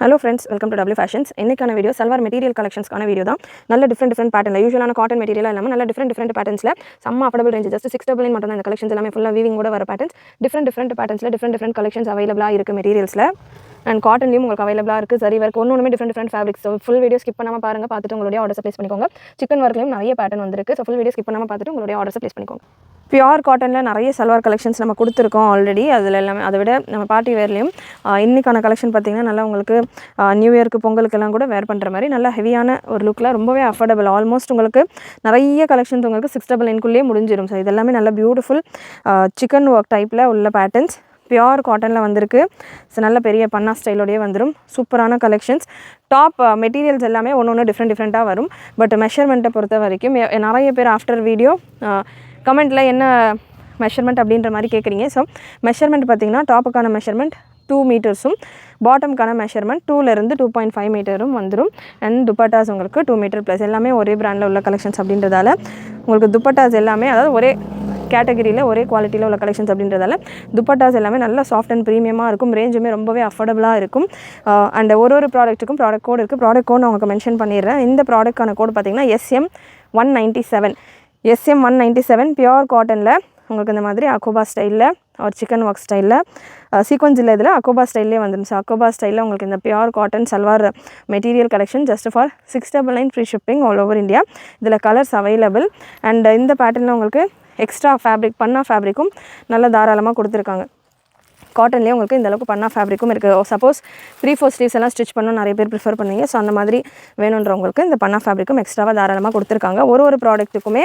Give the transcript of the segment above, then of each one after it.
Hello friends, welcome to W Fashions. இன்னைக்கான video salwar material கலெக்ஷன்ஸ்க்கான video தான். நல்ல டிஃபரெண்ட் பேட்டர்ன்ல யூசுவலான காட்டன் மெட்டீரியல் இல்லாம நல்ல டிஃபரெண்ட் பேட்டர்ன்ஸ்ல செம்ம அஃபோர்டபிள் ரேஞ்ச் ஜஸ்ட் 699 மட்டும் தான் இந்த கலெக்ஷன்ஸ் எல்லாமே ஃபுல்லா வீவிங் கூட வர பேட்டர்ன்ஸ் டிஃபரெண்ட் பேட்டர்ன்ஸ்ல டிஃபரெண்ட் கலெக்ஷன்ஸ் அவைலபிளா இருக்கு மெட்டீரியல்ஸ்ல. அண்ட் காட்டன்லயும் உங்களுக்கு அவைலபிளா இருக்கு. சரி வர்க் ஒண்ணுமே different fabrics. So full video skip பண்ணாம பாருங்க. பார்த்துட்டு உங்களுடைய ஆர்டர்ஸ் ப்ளேஸ் பண்ணிக்கோங்க. சிக்கன் ஒர்க்லயும் நிறைய பேட்டர்ன் வந்திருக்கு. ஸோ ஃபுல் வீடியோ ஸ்கிப் பண்ணாம பார்த்துட்டு உங்களுடைய ஆர்டர்ஸ் ப்ளேஸ் பண்ணிக்கோங்க. பியூர் காட்டனில் நிறைய சல்வார் கலெக்ஷன்ஸ் நம்ம கொடுத்துருக்கோம் ஆல்ரெடி. அதில் எல்லாமே அதை விட நம்ம பார்ட்டி வேர்லேயும் இன்றைக்கான கலெக்ஷன் பார்த்திங்கன்னா நல்லா உங்களுக்கு நியூ இயர்க்கு பொங்கலுக்கெல்லாம் கூட வேர் பண்ணுற மாதிரி நல்லா ஹெவியான ஒரு லுக்கில் ரொம்பவே அஃபோர்டபுள். ஆல்மோஸ்ட் உங்களுக்கு நிறைய கலெக்ஷன்ஸ் உங்களுக்கு 699 முடிஞ்சிடும். ஸோ இதெல்லாமே நல்ல பியூட்டிஃபுல் சிக்கன் ஒர்க் டைப்பில் உள்ள பேட்டர்ன்ஸ் பியூர் காட்டனில் வந்திருக்கு. ஸோ நல்ல பெரிய பன்னா ஸ்டைலோடையே வந்துடும். சூப்பரான கலெக்ஷன்ஸ். டாப் மெட்டீரியல்ஸ் எல்லாமே ஒன்று டிஃப்ரெண்ட்டாக வரும். பட் மெஷர்மெண்ட்டை பொறுத்த வரைக்கும் நிறைய பேர் ஆஃப்டர் வீடியோ கமெண்ட்டில் என்ன மெஷர்மெண்ட் அப்படின்ற மாதிரி கேட்குறீங்க. ஸோ மெஷர்மெண்ட் பார்த்திங்கன்னா டாப்புக்கான மெஷர்மெண்ட் 2 மீட்டர்ஸும் பாட்டமுக்கான மெஷர்மெண்ட் 2லேருந்து 2.5 மீட்டரும் வந்துடும். அண்ட் துப்பட்டாஸ் உங்களுக்கு 2 மீட்டர் ப்ளஸ் எல்லாமே ஒரே பிராண்டில் உள்ள கலெக்ஷன்ஸ் அப்படின்றதால உங்களுக்கு துப்பட்டாஸ் எல்லாமே அதாவது ஒரே கேட்டகரியில் ஒரே குவாலிட்டியில் உள்ள கலெக்ஷன்ஸ் அப்படின்றதால துப்பட்டாஸ் எல்லாமே நல்லா சாஃப்ட் அண்ட் ப்ரீமியமாக இருக்கும். ரேஞ்சுமே ரொம்பவே அஃபோர்டபுளாக இருக்கும். அண்ட் ஒரு ப்ராடக்ட்டுக்கும் ப்ராடக்ட் கோட் இருக்குது. ப்ராடக்ட் கோட் நான் உங்களுக்கு மென்ஷன் பண்ணிடுறேன். இந்த ப்ராடக்ட்கான கோட் பார்த்திங்கன்னா SM197 பியூர் காட்டனில் உங்களுக்கு இந்த மாதிரி அக்கோபா ஸ்டைலில் ஒரு சிக்கன் ஒர்க் ஸ்டைலில் சீக்வன்ஸ் இல்லை, இதில் அக்கோபா ஸ்டைல்லே வந்துடும். ஸோ அக்கோபா ஸ்டைலில் உங்களுக்கு இந்த pure cotton salwar material collection just for 699 free shipping all over India. இதில் கலர்ஸ் அவைலபிள். அண்ட் இந்த பேட்டர்னில் உங்களுக்கு எக்ஸ்ட்ரா ஃபேப்ரிக் பன்னா ஃபேப்ரிக்கும் நல்லா தாராளமாக கொடுத்துருக்காங்க. காட்டன்லேயே உங்களுக்கு இந்தளவுக்கு பன்னா ஃபேப்ரிக்கும் இருக்குது. சப்போஸ் 3/4 ஸ்லீவ்ஸ் எல்லாம் ஸ்டிச் பண்ணணும் நிறைய பேர் ப்ரிஃபர் பண்ணுவீங்க. ஸோ அந்த மாதிரி வேணுன்றவங்களுக்கு இந்த பன்னா ஃபேப்ரிக்கும் எக்ஸ்ட்ராவாக தாராளமாக கொடுத்துருக்காங்க. ஒரு ப்ராடக்ட்டுக்குமே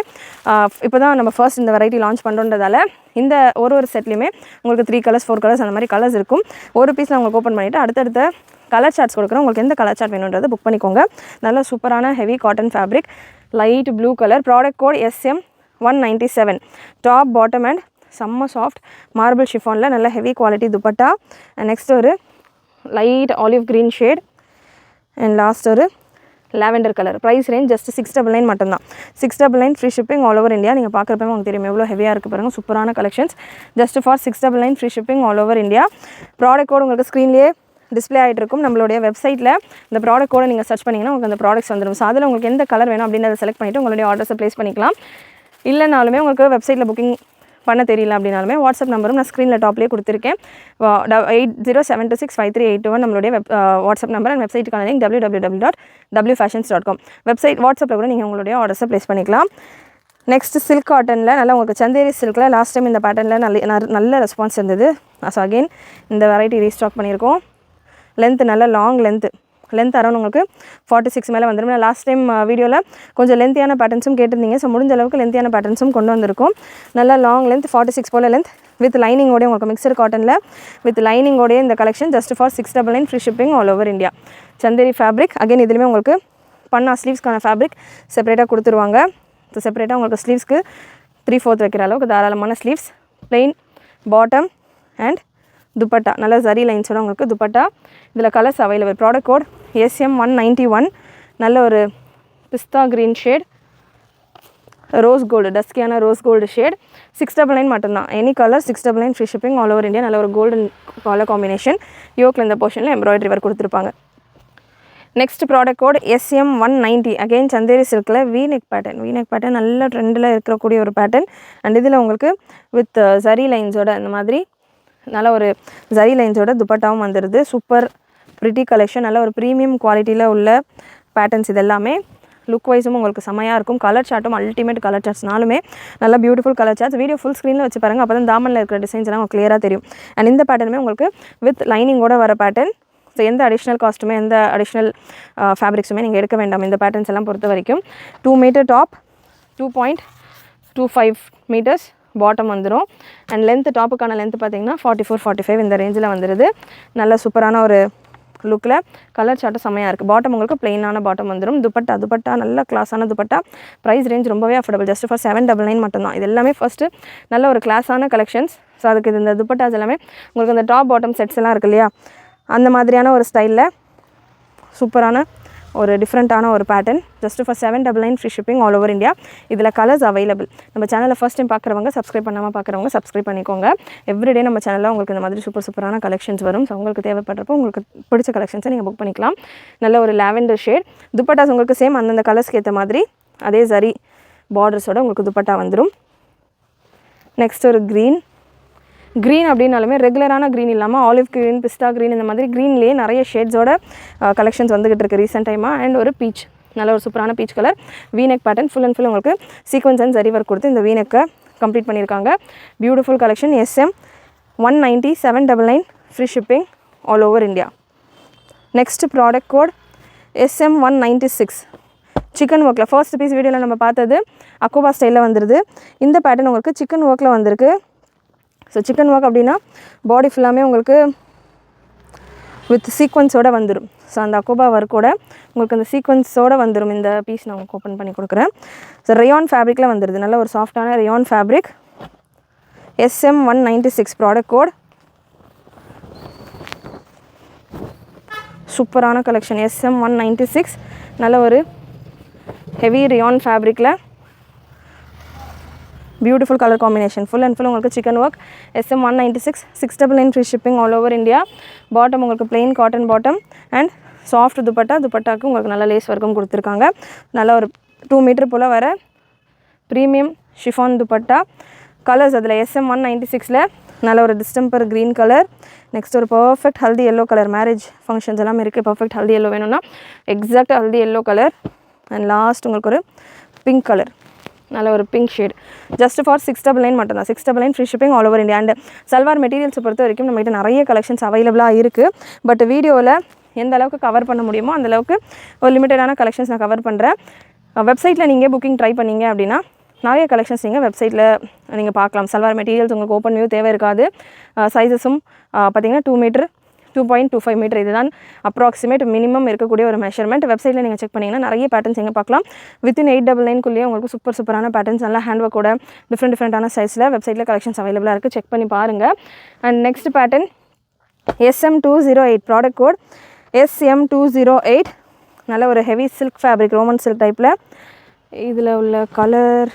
இப்போ தான் நம்ம ஃபர்ஸ்ட் இந்த வெரைட்டி லான்ச் பண்ணுறதால இந்த ஒரு செட்லேயுமே உங்களுக்கு 3 கலர்ஸ் 4 கலர்ஸ் அந்த மாதிரி கலர்ஸ் இருக்கும். ஒரு பீஸில் உங்களுக்கு ஓப்பன் பண்ணிவிட்டு அடுத்தடுத்த கலர் சார்ட்ஸ் கொடுக்குறோம். உங்களுக்கு எந்த கலர் சார்ட் வேணுன்றதை புக் பண்ணிக்கோங்க. நல்ல சூப்பரான heavy cotton fabric light blue colour. Product code SM197 top bottom and செம்ம சாஃப்ட் மார்பிள் ஷிஃபானில் நல்ல heavy quality dupatta. And next ஒரு light olive green shade and last ஒரு lavender colour. Price range just 699 மட்டும்தான். 699 free shipping all over India. நீங்கள் பார்க்குறப்ப உங்களுக்கு தெரியும் எவ்வளோ ஹெவியாக இருக்குது பாருங்கள். சூப்பரான collections just for 699 free shipping all over India. Product code உங்களுக்கு ஸ்க்ரீன்லேயே டிஸ்பிளே ஆகிட்டு இருக்கும். நம்மளுடைய வெப்சைட்டில் இந்த ப்ராடக்ட் கோடை நீங்கள் சர்ச் பண்ணிங்கன்னா உங்களுக்கு அந்த ப்ராடக்ட்ஸ் வந்துடும். ஸோ அதில் உங்களுக்கு எந்த கலர் வேணும் அப்படின்றத செலக்ட் பண்ணிவிட்டு உங்களுடைய ஆர்டர்ஸை ப்ளேஸ் பண்ணிக்கலாம். இல்லைனாலுமே உங்களுக்கு வெப்சைட்டில் புக்கிங் பண்ண தெரியல அப்படின்னாலுமே வாட்ஸ்அப் நம்பரும் நான் ஸ்க்ரீனில் டாப்லேயே கொடுத்துருக்கேன். 8072653821 நம்மளுடைய வாட்ஸ்அப் நம்பர். அண்ட் வெப்சைட்டுக்கான லிங்க் www.wfashions.com. வெப்சைட் வாட்ஸ்அப்பில் கூட நீங்கள் உங்களுடைய ஆர்டர்ஸை ப்ளேஸ் பண்ணிக்கலாம். நெக்ஸ்ட் சில்க் காட்டனில் நல்லா உங்களுக்கு சந்தேரி சில்கில் லாஸ்ட் டைம் இந்த பேட்டர்னில் நல்ல ரெஸ்பான்ஸ் இருந்தது. ஸோ அகெயின் இந்த வெரைட்டி ரீஸ்டாக் பண்ணியிருக்கோம். லென்த் நல்ல லாங் லென்த் அரௌண்ட் உங்களுக்கு 46 மேலே வந்துடும். லாஸ்ட் டைம் வீடியோவில் கொஞ்சம் லென்த்தியான பேட்டர்ன்ஸும் கேட்டிருந்தீங்க. ஸோ முடிஞ்ச அளவுக்கு லென்த்தியான பேட்டர்ன்ஸும் கொண்டு வந்திருக்கும். நல்லா லாங் லென்த் 46 போல் லென்த் வித் லைனிங்கோடைய உங்களுக்கு மிக்சர் காட்டனில் வித் லைனிங்கோடைய இந்த collection just for 699 free shipping all over India. Chanderi fabric again இதுலேயுமே உங்களுக்கு பன்னா ஸ்லீவ்ஸ்க்கான ஃபேப்ரிக் செப்பரேட்டாக கொடுத்துருவாங்க. ஸோ செப்பரேட்டாக உங்களுக்கு ஸ்லீவ்ஸ்க்கு 3/4 வைக்கிற அளவுக்கு தாராளமான sleeves. Plain bottom and dupatta நல்ல ஜரி லைன்ஸோட உங்களுக்கு துப்பட்டா. இதில் colours available. Product code SM191 நல்ல ஒரு பிஸ்தா க்ரீன் ஷேட், ரோஸ் கோல்டு டஸ்கியான ரோஸ் கோல்டு ஷேட். 699 மட்டும்தான். Any colour 699 free shipping all over India. நல்ல ஒரு கோல்டன் கலர் காம்பினேஷன். யோக்கில் இந்த போர்ஷனில் எம்ப்ராய்டரி ஒர்க் கொடுத்துருப்பாங்க. Next product code SM190 again Chanderi சில்கில் வீநெக் பேட்டர்ன் நல்ல ட்ரெண்டில் இருக்கக்கூடிய ஒரு பேட்டர்ன். அண்ட் இதில் உங்களுக்கு வித் ஜரி லைன்ஸோட இந்த மாதிரி நல்ல ஒரு ஜரி லைன்ஸோட துப்பட்டாவும் வந்துடுது. Super pretty collection. நல்ல ஒரு ப்ரீமியம் குவாலிட்டியில் உள்ள பேட்டர்ன்ஸ். இது எல்லாமே லுக் வைஸும் உங்களுக்கு செமையாக இருக்கும். கலர் சார்ட்டும் அல்டிமேட் கலர் சார்ட்ஸ்னாலுமே நல்ல beautiful colour charts. Video full ஸ்க்ரீனில் வச்சு பாருங்கள். அப்போ தான் தாமனில் இருக்கிற டிசைன்ஸ் எல்லாம் உங்களுக்கு கிளியராக தெரியும். அண்ட் இந்த பேட்டர்னுமே உங்களுக்கு வித் லைனிங்கோட வர பேட்டர்ன். ஸோ எந்த அடிஷ்னல் காஸ்ட்டுமே எந்த அடிஷ்னல் ஃபேப்ரிக்ஸுமே நீங்கள் எடுக்க வேண்டாம். இந்த பேட்டர்ன்ஸ் எல்லாம் பொறுத்த வரைக்கும் 2 மீட்டர் டாப் 2.25 மீட்டர்ஸ் பாட்டம் வந்துடும். அண்ட் லென்த் டாப்புக்கான லென்த் பார்த்திங்கன்னா 44-45 இந்த ரேஞ்சில் வந்துடுது. நல்ல சூப்பரான ஒரு லுக்கில் கலர் சார்ட்டும் செம்மையாக இருக்குது. பாட்டம் உங்களுக்கு பிளெயினான பாட்டம் வந்துடும். துப்பட்டா நல்ல கிளாஸான துப்பட்டா. ப்ரைஸ் ரேஞ்ச் ரொம்பவே அஃபோர்டபுள் ஜஸ்ட் ஃபார் 799 மட்டும்தான். இது எல்லாமே ஃபஸ்ட்டு நல்ல ஒரு கிளாஸான கலெக்ஷன்ஸ். ஸோ அதுக்கு இந்த துப்பட்டாஸ் எல்லாமே உங்களுக்கு இந்த டாப் பாட்டம் செட்ஸ் எல்லாம் இருக்குது இல்லையா, அந்த மாதிரியான ஒரு ஸ்டைலில் சூப்பரான ஒரு டிஃப்ரெண்ட்டான ஒரு pattern. Just for 799 free shipping all over India. இதில் கலர்ஸ் அவைலபிள். நம்ம சேனலில் ஃபஸ்ட் டைம் பார்க்குறவங்க, சப்ஸ்கிரைப் பண்ணாமல் பார்க்குறவங்க சப்ஸ்கிரைப் பண்ணிக்கோங்க. எவ்ரிடே நம்ம சேனலில் உங்களுக்கு இந்த மாதிரி சூப்பரான கலெக்ஷன்ஸ் வரும். ஸோ உங்களுக்கு தேவைப்படுறப்போ உங்களுக்கு பிடிச்ச கலெக்ஷன்ஸை நீங்கள் புக் பண்ணிக்கலாம். நல்ல ஒரு லாவெண்டர் ஷேட். துப்பட்டாஸ் உங்களுக்கு சேம் அந்தந்த கலர்ஸ்க்கு ஏற்ற மாதிரி அதே சரி பார்டர்ஸோட உங்களுக்கு துப்பட்டா வந்துடும். நெக்ஸ்ட் ஒரு க்ரீன் அப்படின்னாலுமே ரெகுலரான க்ரீன் இல்லாமல் ஆலிவ் க்ரீன், பிஸ்தா க்ரீன், இந்த மாதிரி க்ரீன்லேயே நிறைய ஷேட்ஸோட கலெக்ஷன்ஸ் வந்துகிட்டு இருக்குது ரீசெண்ட் டைமாக. அண்ட் ஒரு பீச், நல்ல ஒரு சூப்பரான peach colour V neck pattern. Full and full உங்களுக்கு சீக்வன்ஸ் அண்ட் ஜரி ஒர்க் கொடுத்து இந்த வீநெக்கை கம்ப்ளீட் பண்ணியிருக்காங்க. Beautiful collection. SM 190 799 free shipping all over India. Next product code SM 196 chikan ஒர்க்கில். ஃபர்ஸ்ட் பீஸ் வீடியோவில் நம்ம பார்த்தது அக்கோபா ஸ்டைலில் வந்துடுது. இந்த பேட்டர்ன் உங்களுக்கு சிக்கன் ஒர்க்கில் வந்திருக்கு. ஸோ சிக்கன் ஒர்க் அப்படின்னா பாடி ஃபுல்லாமே உங்களுக்கு வித் சீக்வன்ஸோடு வந்துடும். ஸோ அந்த அக்கோபா ஒர்க்கோட உங்களுக்கு அந்த சீக்வன்ஸோடு வந்துடும். இந்த பீஸ் நான் உங்களுக்கு ஓப்பன் பண்ணி கொடுக்குறேன். ஸோ ரயான் ஃபேப்ரிக்கில் வந்துடுது. நல்ல ஒரு சாஃப்டான rayon fabric. SM 196 product code. சூப்பரான கலெக்ஷன். SM 196 நல்ல ஒரு ஹெவி ரயான் ஃபேப்ரிக்கில் beautiful colour combination. Full and full உங்களுக்கு chikan work. SM 196 699 free shipping all over India. Bottom உங்களுக்கு plain cotton bottom and soft துப்பட்டாக்கு உங்களுக்கு நல்ல லேஸ் ஒர்க்கும் கொடுத்துருக்காங்க. நல்ல ஒரு 2 மீட்டர் போல் வர ப்ரீமியம் ஷிஃபான் துப்பட்டா. கலர்ஸ் அதில் SM 196ல் நல்ல ஒரு டிஸ்டம்பர் க்ரீன் கலர். நெக்ஸ்ட் ஒரு perfect haldi yellow colour. Marriage functions எல்லாமே இருக்குது. பர்ஃபெக்ட் ஹல்தி எல்லோ வேணும்னா exact haldi yellow colour. And last உங்களுக்கு ஒரு பிங்க் கலர். நல்ல ஒரு பிங்க் ஷேட். ஜஸ்ட் ஃபார் 699 மட்டும்தான். 699 free shipping all over India. And salwar மெட்டீரியல்ஸை பொறுத்த வரைக்கும் நம்மகிட்ட நிறைய கலெக்ஷன்ஸ் அவைலபிளாக இருக்குது. பட் வீடியோவில் எந்த அளவுக்கு கவர் பண்ண முடியுமோ அந்தளவுக்கு ஒரு லிமிட்டடான கலெக்ஷன்ஸ் நான் கவர் பண்ணுறேன். வெப்சைட்டில் நீங்கள் புக்கிங் ட்ரை பண்ணிங்க அப்படின்னா நிறைய கலெக்ஷன்ஸ் நீங்கள் வெப்சைட்டில் நீங்கள் பார்க்கலாம். சல்வார் மெட்டீரியல்ஸ் உங்களுக்கு ஓப்பன் வியூ தேவை இருக்காது. சைஸஸும் பார்த்திங்கன்னா 2 மீட்டர் 2.25 மீட்டர் இதுதான் அப்ராக்சிமேட் மினிமம் இருக்கக்கூடிய ஒரு மெஷர்மெண்ட். வெப்சைட்டில் நீங்கள் செக் பண்ணிங்கன்னா நிறைய பேட்டர்ன்ஸ் எங்கே பார்க்கலாம். வித்தின் 899 உங்களுக்கு சூப்பரான பேட்டர்ன்ஸ் நல்லா ஹேண்ட் ஒர்க்கோட டிஃப்ரெண்டான சைஸில் வெப்சைட்டில் கலெக்ஷன்ஸ் அவைலபிளாக இருக்குது. செக் பண்ணி பாருங்கள். And next pattern SM 208 product code SM 208 நல்ல ஒரு heavy silk fabric, Roman silk டைப்பில். இதில் உள்ள கலர்,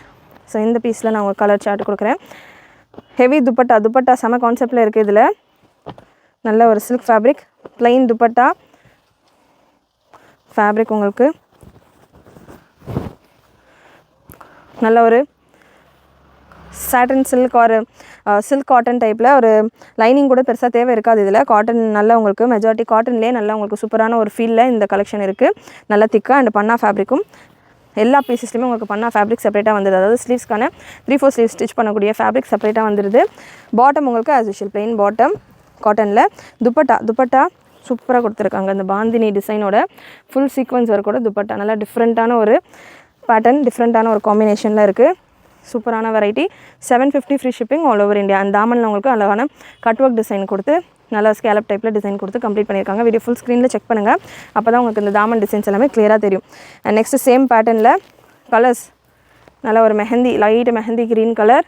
ஸோ இந்த பீஸில் நான் உங்களுக்கு கலர் சார்ட் கொடுக்குறேன். ஹெவி துப்பட்டா செம கான்செப்டில் இருக்குது. இதில் நல்ல ஒரு silk fabric, plain dupatta fabric உங்களுக்கு நல்ல ஒரு சாட்டன் சில்க் ஒரு சில்க் காட்டன் டைப்பில் ஒரு லைனிங் கூட பெருசாக தேவை இருக்காது. இதில் காட்டன் நல்லா உங்களுக்கு மெஜாரிட்டி காட்டன்லேயே நல்லா உங்களுக்கு சூப்பரான ஒரு ஃபீலில் இந்த கலெக்ஷன் இருக்குது. நல்லா திக்காக அண்ட் பன்னா ஃபேப்ரிக்கும் எல்லா பீசஸ்லையுமே உங்களுக்கு பன்னா ஃபேப்ரிக் செப்பரேட்டாக வந்துடுது. அதாவது ஸ்லீவ்ஸ்க்கான 3/4 ஸ்லீவ் ஸ்டிச் பண்ணக்கூடிய ஃபேப்ரிக் செப்பரேட்டாக வந்துடுது. பாட்டம் உங்களுக்கு ஆஸ் யூஷுவல் பிளெயின் பாட்டம் காட்டனில். துப்பட்டா சூப்பராக கொடுத்துருக்காங்க. இந்த பாந்தினி டிசைனோட ஃபுல் சீக்வன்ஸ் ஒர்க்கோட துப்பட்டா நல்லா டிஃப்ரெண்ட்டான ஒரு பேட்டர்ன், டிஃப்ரெண்ட்டான ஒரு காம்பினேஷனில் இருக்குது. சூப்பரான variety. 750 free shipping all over India. அந்த தாமனில் உங்களுக்கு அழகான கட் ஒர்க் டிசைன் கொடுத்து நல்லா ஸ்கேலப் டைப்பில் டிசைன் கொடுத்து கம்ப்ளீட் பண்ணியிருக்காங்க. வீடியோ ஃபுல் ஸ்க்ரீனில் செக் பண்ணுங்கள். அப்போ தான் உங்களுக்கு இந்த தாமன் டிசைன்ஸ் எல்லாமே கிளியராக தெரியும். அண்ட் நெக்ஸ்ட் சேம் பேட்டர்னில் கலர்ஸ் நல்லா ஒரு mehndi, light mehndi green colour.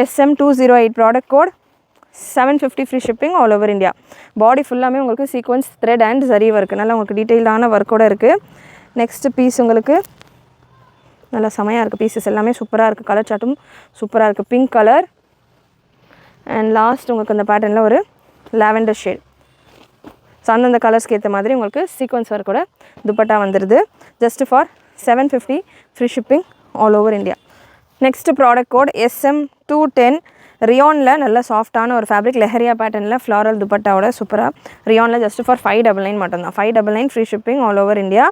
SM 208 product code 750 free shipping all over India. Body ஃபுல்லாமே உங்களுக்கு sequins thread and zari work நல்லா உங்களுக்கு டீட்டெயிலான ஒர்க்கோடு இருக்குது. நெக்ஸ்ட் பீஸ் உங்களுக்கு நல்லா செமையாக இருக்குது. பீசஸ் எல்லாமே சூப்பராக இருக்குது. கலர் சார்ட்டும் சூப்பராக இருக்குது. Pink colour. அண்ட் லாஸ்ட் உங்களுக்கு அந்த பேட்டர்னில் ஒரு லாவெண்டர் ஷேட். ஸோ அந்தந்த கலர்ஸ்க்கு ஏற்ற மாதிரி உங்களுக்கு சீக்வன்ஸ் ஒர்க்கோட துப்பட்டா வந்துடுது. Just for 750 free shipping all over India. Next product code SM 210 ரியானில் நல்ல சாஃப்டான ஒரு ஃபேப்ரிக் லெஹரியா பேட்டர்னில் ஃப்ளாரல் துப்பட்டாவோட சூப்பராக ரியானில் ஜஸ்ட் ஃபார் 599 மட்டும்தான். 599 free shipping all over India.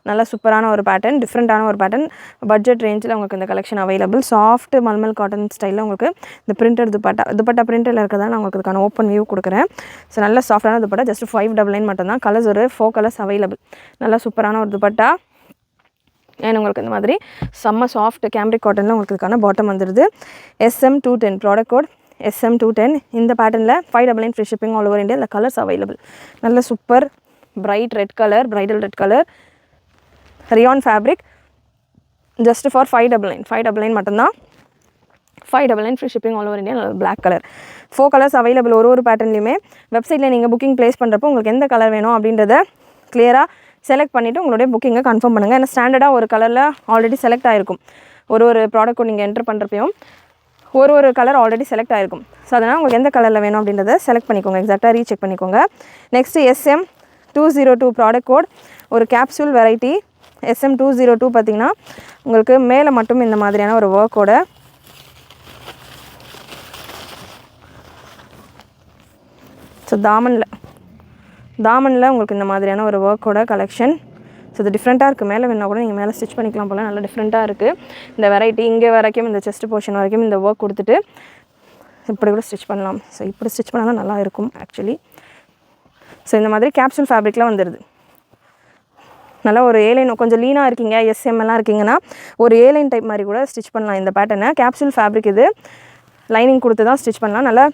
நல்ல சூப்பரான ஒரு பேட்டர்ன், டிஃப்ரெண்ட்டான ஒரு பேட்டர்ன். பட்ஜெட் ரேஞ்சில் உங்களுக்கு இந்த collection available. Soft mulmul cotton ஸ்டைலில் உங்களுக்கு இந்த பிரிண்டட் துப்பட்டா பிரிண்டில் இருக்கிறதா நான் உங்களுக்கு இதுக்கான ஓப்பன் வியூ கொடுக்குறேன். ஸோ நல்ல சாஃப்டான துப்பட்டா ஜஸ்ட் 599 மட்டும்தான். கலர்ஸ் ஒரு 4 கலர்ஸ் அவைலபிள். நல்ல சூப்பரான ஒரு துப்பட்டா. அண்ட் உங்களுக்கு இந்த மாதிரி செம்ம சாஃப்ட் கேம்ரிக் காட்டனில் உங்களுக்கு இதுக்கான பாட்டம் வந்துடுது. SM 210 product code SM 210. இந்த பேட்டர்னில் 599 free shipping all over India. இந்த கலர்ஸ் அவைலபிள். நல்ல super bright red colour, bridal red colour rayon fabric. Just for 599 மட்டும்தான். 599 free shipping all over India. Black colour. 4 colours available ஒரு பேட்டர்ன்லையுமே. வெப்சைட்டில் நீங்கள் booking place பண்ணுறப்போ உங்களுக்கு எந்த கலர் வேணும் அப்படின்றத கிளியராக செலக்ட் பண்ணிவிட்டு உங்களுடைய புக்கிங்கை கன்ஃபார்ம் பண்ணுங்கள். ஏன்னா ஸ்டாண்டர்டாக ஒரு கலரில் ஆல்ரெடி செலக்ட் ஆகிருக்கும். ஒரு ப்ராடக்ட் நீங்கள் என்ட்ரு பண்ணுறப்பையும் ஒரு கலர் ஆல்ரெடி செலக்ட் ஆகிருக்கும். ஸோ அதனால் உங்களுக்கு எந்த கலரில் வேணும் அப்படின்றத செலக்ட் பண்ணிக்கோங்க, எக்ஸாக்டாக ரீசெக் பண்ணிக்கோங்க. நெக்ஸ்ட்டு SM202 ப்ராடக்ட் கோட், ஒரு கேப்சூல் வெரைட்டி. SM202 பார்த்திங்கன்னா உங்களுக்கு மேலே மட்டும் இந்த மாதிரியான ஒரு ஒர்க்கோட ஸோ தாமனில் உங்களுக்கு இந்த மாதிரியான ஒரு ஒர்க்கோட கலெக்ஷன். ஸோ இது டிஃப்ரெண்ட்டாக இருக்குது. மேலே வேணால் கூட நீங்கள் மேலே ஸ்டிச் பண்ணிக்கலாம் போல், நல்லா டிஃப்ரெண்ட்டாக இருக்குது இந்த வெரைட்டி. இங்கே வரைக்கும் இந்த செஸ்ட் போர்ஷன் வரைக்கும் இந்த ஒர்க் கொடுத்துட்டு இப்படி கூட ஸ்டிச் பண்ணலாம். ஸோ இப்படி ஸ்டிச் பண்ணால் நல்லா இருக்கும் ஆக்சுவலி. ஸோ இந்த மாதிரி கேப்சூல் ஃபேப்ரிக்லாம் வந்துடுது. நல்லா ஒரு ஏலைன், கொஞ்சம் லீனாக இருக்கீங்க, எஸ்எம்எல்லாம் இருக்கீங்கன்னா ஒரு ஏலைன் டைப் மாதிரி கூட ஸ்டிச் பண்ணலாம் இந்த பேட்டர்னை. கேப்சூல் ஃபேப்ரிக் இது, லைனிங் கொடுத்து தான் ஸ்டிச் பண்ணலாம். நல்லா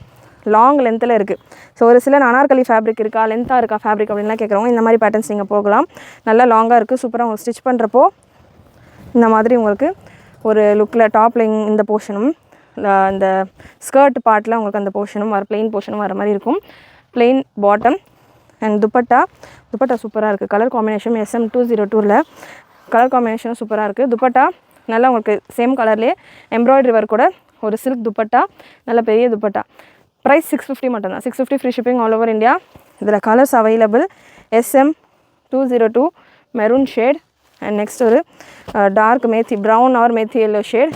லாங் லென்த்தில் இருக்குது. ஸோ ஒரு சில அனார்கலி ஃபேப்ரிக் இருக்கா, லென்த்தாக இருக்கா ஃபேப்ரிக் அப்படின்லாம் கேட்குறவங்க இந்த மாதிரி பேட்டர்ன்ஸ் நீங்கள் போகலாம். நல்லா லாங்காக இருக்குது, சூப்பராக உங்களுக்கு ஸ்டிச் பண்ணுறப்போ இந்த மாதிரி உங்களுக்கு ஒரு லுக்கில் டாப்லைங் இந்த போர்ஷனும் இந்த ஸ்கர்ட் பார்ட்டில் உங்களுக்கு அந்த போர்ஷனும் ப்ளெயின் போர்ஷனும் வர மாதிரி இருக்கும். ப்ளெயின் பாட்டம் அண்ட் துப்பட்டா சூப்பராக இருக்குது. கலர் காம்பினேஷன் SM202ல் கலர் காம்பினேஷனும் சூப்பராக இருக்குது. துப்பட்டா நல்லா உங்களுக்கு சேம் கலர்லேயே எம்ப்ராய்டரி ஒர்க் கூட ஒரு சில்க் துப்பட்டா, நல்ல பெரிய துப்பட்டா. ப்ரைஸ் 650 மட்டும்தான். 650 free shipping all over India. இதில் colours available. SM202 maroon shade and next ஒரு dark methi brown or methi yellow shade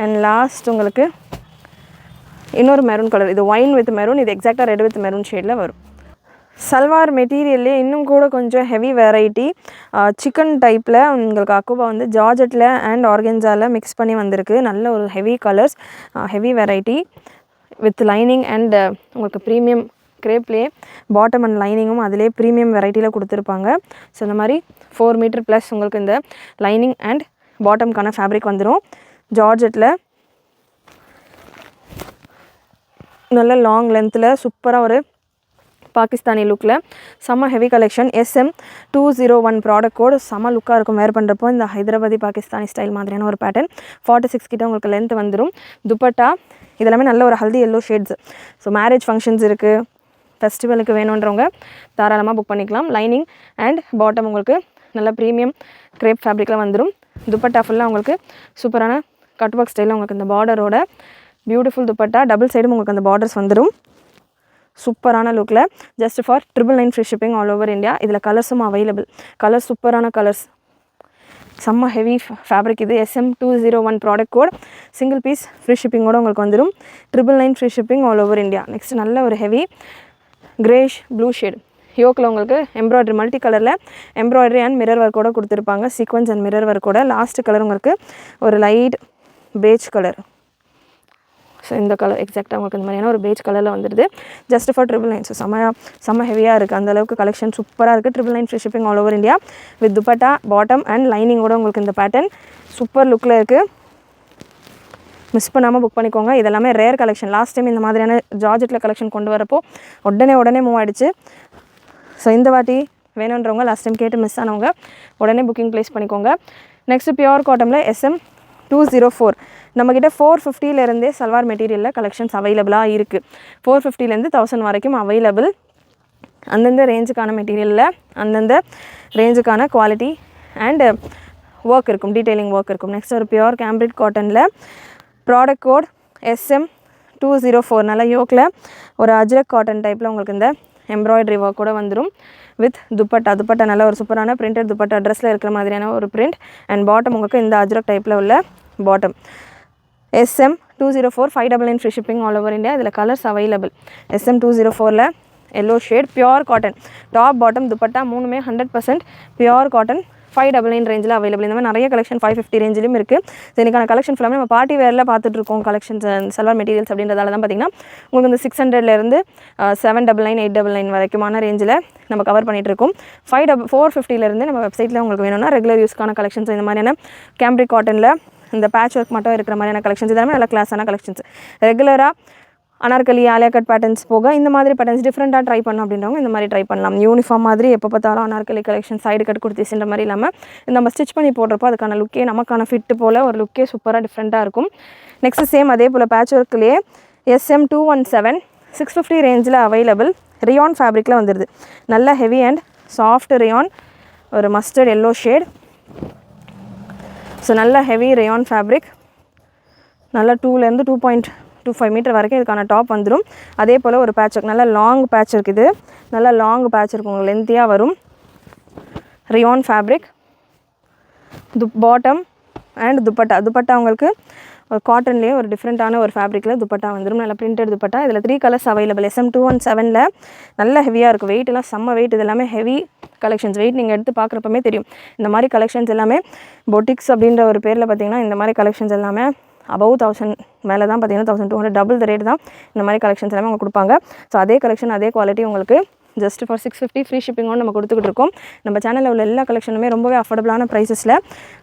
and last உங்களுக்கு இன்னொரு மெரூன் கலர். இது ஒயின் வித் மெரூன், இது எக்ஸாக்டாக ரெட் வித் மெரூன் ஷேடில் வரும். சல்வார் மெட்டீரியல்லே இன்னும் கூட கொஞ்சம் ஹெவி வெரைட்டி சிக்கன் டைப்பில் உங்களுக்கு அக்குபா வந்து ஜார்ஜெட்டில் அண்ட் ஆர்கென்ஸாவில் மிக்ஸ் பண்ணி வந்திருக்கு. நல்ல ஒரு heavy colours, heavy variety with lining and உங்களுக்கு ப்ரீமியம் கிரேப்லேயே பாட்டம் அண்ட் லைனிங்கும் அதிலே ப்ரீமியம் வெரைட்டியில் கொடுத்துருப்பாங்க. ஸோ இந்த மாதிரி 4 மீட்டர் ப்ளஸ் உங்களுக்கு இந்த லைனிங் அண்ட் பாட்டம்க்கான ஃபேப்ரிக் வந்துடும். ஜார்ஜெட்டில் நல்ல லாங் லென்த்தில் சூப்பராக ஒரு பாகிஸ்தானி லுக்கில் செம்ம heavy collection. SM201 product code செம்ம லுக்காக இருக்கும் வேர் பண்ணுறப்போ. இந்த ஹைதராபாதி பாகிஸ்தானி ஸ்டைல் மாதிரியான ஒரு பேட்டர்ன். 46 கிட்ட உங்களுக்கு லென்த் வந்துடும். துப்பட்டா இதெல்லாமே நல்ல ஒரு haldi yellow shades. So marriage functions இருக்குது, ஃபெஸ்டிவலுக்கு வேணுன்றவங்க தாராளமாக புக் பண்ணிக்கலாம். லைனிங் அண்ட் பாட்டம் உங்களுக்கு நல்ல ப்ரீமியம் கிரேப் ஃபேப்ரிக்கில் வந்துடும். துப்பட்டா ஃபுல்லாக உங்களுக்கு சூப்பரான கட் ஒர்க் ஸ்டைலில் உங்களுக்கு இந்த பார்டரோட பியூட்டிஃபுல் துப்பட்டா, டபுள் சைடும் உங்களுக்கு அந்த பார்டர்ஸ் வந்துடும். சூப்பரான லுக்கில் just for 999 free shipping all over India. இதில் கலர்ஸும் அவைலபிள். கலர்ஸ் சூப்பரான கலர்ஸ், செம்ம ஹெவி ஃபேப்ரிக். இது SM201 product code, single piece free ஷிப்பிங்கோடு உங்களுக்கு வந்துடும். 999 free shipping all over India. Next நல்ல ஒரு ஹெவி கிரேஷ் ப்ளூ ஷேட். யோக்கில் உங்களுக்கு எம்ப்ராய்டரி மல்டி கலரில் எம்ப்ராய்டரி அண்ட் மிரர் ஒர்க்கோட கொடுத்துருப்பாங்க. சீக்வன்ஸ் அண்ட் மிரர் ஒர்க்கோட. லாஸ்ட் கலர் உங்களுக்கு ஒரு லைட் பேஜ் கலர். ஸோ இந்த கலர் எக்ஸாக்டாக உங்களுக்கு இந்த மாதிரியான ஒரு பேஜ் கலரில் வந்துடுது. Just for 999. ஸோ செம்ம ஹெவியாக இருக்குது, அந்தளவுக்கு கலெக்ஷன் சூப்பராக இருக்குது. 999 free shipping all over India with dupatta bottom and லைனிங்கோட உங்களுக்கு இந்த பேட்டர்ன் சூப்பர் லுக்கில் இருக்குது. மிஸ் பண்ணாமல் புக் பண்ணிக்கோங்க. இதெல்லாமே ரேர் கலெக்ஷன். லாஸ்ட் டைம் இந்த மாதிரியான ஜார்ஜெட்டில் கலெக்ஷன் கொண்டு வரப்போ உடனே மூவ் ஆகிடுச்சு. ஸோ இந்த வாட்டி வேணுன்றவங்க லாஸ்ட் டைம் கேட்டு மிஸ் ஆனவங்க உடனே புக்கிங் ப்ளேஸ் பண்ணிக்கோங்க. நெக்ஸ்ட்டு பியூர் காட்டனில் SM204 நம்மக்கிட்ட 450லேருந்தே சல்வார் மெட்டீரியலில் கலெக்ஷன்ஸ் அவைலபிளாக இருக்குது. 450லேருந்து 1000 வரைக்கும் அவைலபிள். அந்தந்த ரேஞ்சுக்கான மெட்டீரியலில் அந்தந்த ரேஞ்சுக்கான குவாலிட்டி அண்டு ஒர்க் இருக்கும், டீட்டெயிலிங் ஒர்க் இருக்கும். நெக்ஸ்ட் ஒரு பியூர் கேம்பிரிட் காட்டனில் ப்ராடக்ட் கோட் SM204 நல்ல யோக்கில் ஒரு அஜ்ரக் காட்டன் டைப்பில் உங்களுக்கு இந்த எம்ப்ராய்டரி ஒர்க் கூட வந்துடும் வித் துப்பட்டா நல்ல ஒரு சூப்பரான பிரிண்டட் துப்பட்டா, ட்ரெஸ்ஸில் இருக்கிற மாதிரியான ஒரு பிரிண்ட் அண்ட் பாட்டம் உங்களுக்கு இந்த அஜ்ரக் டைப்பில் உள்ள bottom. SM204 599 free shipping all over India. இதில் கலர்ஸ் அவைலபிள். SM204ல் yellow shade pure cotton, top bottom dupatta மூணுமே 100% பியூர் காட்டன். 599 ரேஞ்சில் அவைலபிள். இந்த மாதிரி நிறைய கலெக்ஷன் 550 ரேஞ்சிலும் இருக்குது. ஸோ இன்றைக்கான கலெக்ஷன் ஃபுல்லாமே நம்ம பார்ட்டி வேரில் பார்த்துட்ருக்கோம் கலெக்ஷன்ஸ் சல்வார் மெட்டீரியல்ஸ். அப்படின்றதால தான் பார்த்திங்கன்னா உங்களுக்கு இந்த 600லேருந்து 799 899 வரைக்குமான ரேஞ்சில் நம்ம கவர் பண்ணிகிட்ருக்கோம். 450லேருந்து நம்ம வெப்சைட்டில் உங்களுக்கு வேணும்னா ரெகுலர் யூஸ்க்கான கலெக்ஷன்ஸ் இந்த மாதிரியான கேம்பிரிக் காட்டனில் இந்த பேட்ச் ஒர்க் மட்டும் இருக்கிற மாதிரியான கலெக்ஷன்ஸ் இதெல்லாமே நல்ல கிளாஸான கலெக்ஷன்ஸ். ரெகுலராக அனார்கலி ஆலியா கட் பேட்டர்ன்ஸ் போக இந்த மாதிரி பேட்டர்ன்ஸ் டிஃப்ரெண்ட்டாக ட்ரை பண்ணணும் அப்படின்றவங்க இந்த மாதிரி ட்ரை பண்ணலாம். யூனிஃபார்ம் மாதிரி எப்போ பார்த்தாலும் அனார்கலி கலெக்ஷன் சைடு கட் கொடுத்துச்சுன்ற மாதிரி இல்லாமல் நம்ம ஸ்டிச் பண்ணி போடுறப்போ அதுக்கான லுக்கே நமக்கான ஃபிட்டு போல் ஒரு லுக்கே சூப்பராக டிஃப்ரெண்ட்டாக இருக்கும். நெக்ஸ்ட் சேம் அதே போல் பேட்ச் ஒர்க்லேயே SM217 650 ரேஞ்சில் அவைலபிள். ரியான் ஃபேப்ரிக்கில் வந்துடுது. நல்ல ஹெவி அண்ட் சாஃப்ட் ரேயான், ஒரு மஸ்டர்ட் எல்லோ ஷேட். ஸோ நல்ல ஹெவி ரேயான் ஃபேப்ரிக், நல்லா 2லேருந்து 2.25 மீட்டர் வரைக்கும் இதுக்கான டாப் வந்துடும். அதே போல் ஒரு பேட்ச் ஒர்க், நல்லா லாங் பேட்ச் இருக்குது, நல்லா லாங் பேட்ச் இருக்கும், உங்களுக்கு லென்த்தியாக வரும். Rayon fabric, bottom and dupatta உங்களுக்கு ஒரு காட்டன்லேயே ஒரு டிஃப்ரெண்ட்டான ஒரு ஃபேப்ரிக்கில் துப்பட்டா வந்துடும். நல்லா பிரிண்டட் துப்பட்டா. இதில் 3 கலர்ஸ் அவைலபிள். SM217ல் நல்ல ஹெவியாக இருக்கும், வெயிட்லாம் செம்ம வெயிட். இது எல்லாமே ஹெவி கலெக்ஷன்ஸ். வெயிட் நீங்கள் எடுத்து பார்க்குறப்பமே தெரியும். இந்த மாதிரி கலெக்ஷன்ஸ் எல்லாமே பொட்டிக்ஸ் அப்படின்ற ஒரு பேரில் பார்த்தீங்கன்னா இந்த மாதிரி கலெக்ஷன்ஸ் எல்லாமே அபவ் 1000 மேலே தான் பார்த்தீங்கன்னா 1200 டபுள் த ரேட் தான் இந்த மாதிரி கலெக்ஷன்ஸ் எல்லாமே அவங்க கொடுப்பாங்க. ஸோ அதே கலெக்ஷன் அதே குவாலிட்டி உங்களுக்கு ஜஸ்ட் ஃபார் 650 ஃப்ரீ ஷிப்பிங்கோடு நம்ம கொடுத்துக்கிட்டு இருக்கோம். நம்ம சேனலில் உள்ள எல்லா கலெக்ஷனுமே ரொம்பவே அஃபோர்டபுளான ப்ரைஸஸில்